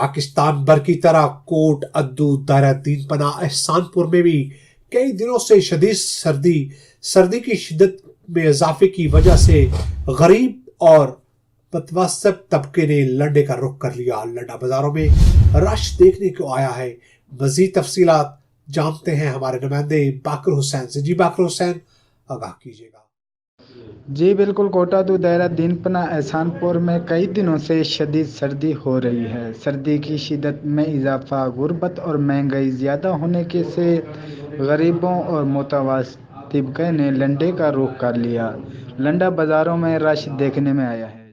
پاکستان بھر کی طرح کوٹ ادو دائرہ دین پناہ احسان پور میں بھی کئی دنوں سے شدید سردی کی شدت میں اضافے کی وجہ سے غریب اور متوسط طبقے نے لنڈے کا رخ کر لیا۔ لنڈا بازاروں میں رش دیکھنے کو آیا ہے۔ مزید تفصیلات جانتے ہیں ہمارے نمائندے باقر حسین سے۔ جی باقر حسین، آگاہ کیجیے گا۔ جی بالکل، کوٹا دو دائرہ دین پناہ احسان پور میں کئی دنوں سے شدید سردی ہو رہی ہے۔ سردی کی شدت میں اضافہ، غربت اور مہنگائی زیادہ ہونے سے غریبوں اور متوسط طبقے نے لنڈے کا رخ کر لیا۔ لنڈا بازاروں میں رش دیکھنے میں آیا ہے۔